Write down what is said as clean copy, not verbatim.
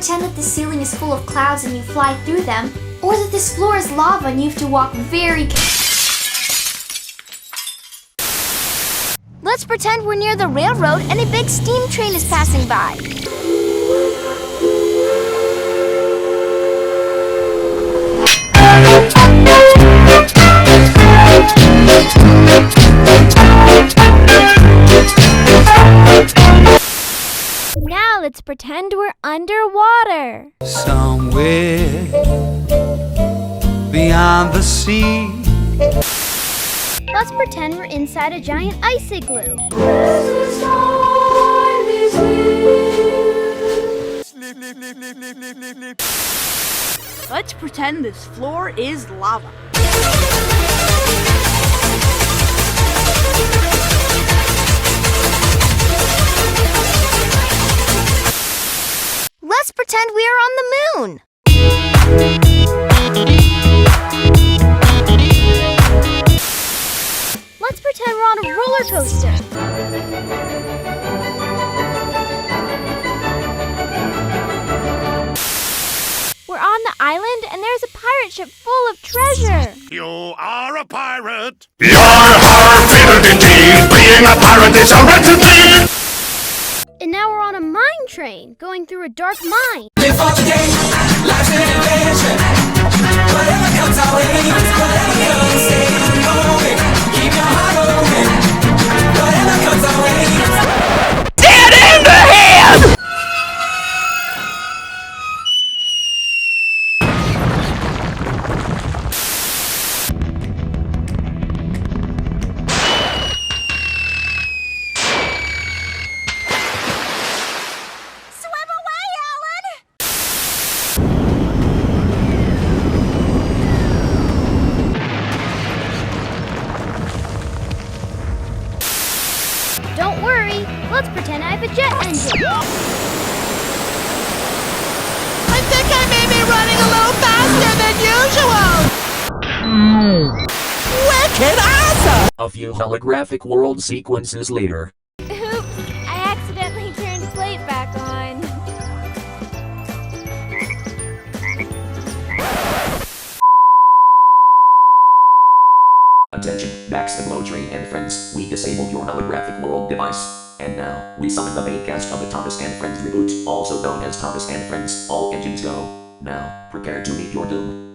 pretend that the ceiling is full of clouds and you fly through them, or that this floor is lava and you have to walk very Let's pretend we're near the railroad and a big steam train is passing by. Now let's pretend we're underwater. Somewhere beyond the sea. Let's pretend we're inside a giant ice igloo. Let's pretend this floor is lava. Let's pretend we are on the moon. Let's pretend we're on a roller coaster. We're on the island and there's a pirate ship full of treasure. You are a pirate. Yar-har, fiddle-dee-dee, being a pirate is a recipe! And now we're on a mine train going through a dark mine. Live for the day, life's an adventure. Whatever comes our way, whatever comes, stay moving. Keep your heart open. Whatever comes our way. Get in the head! Don't worry, let's pretend I have a jet engine. I think I may be running a little faster than usual. Wicked awesome! A few holographic world sequences later. Oops, I accidentally turned plate back on. Attention, Max and Low Train and friends, we disabled your holographic world device. And now, we summon the main cast of the Thomas and Friends reboot, also known as Thomas and Friends. All engines go. Now, prepare to meet your doom.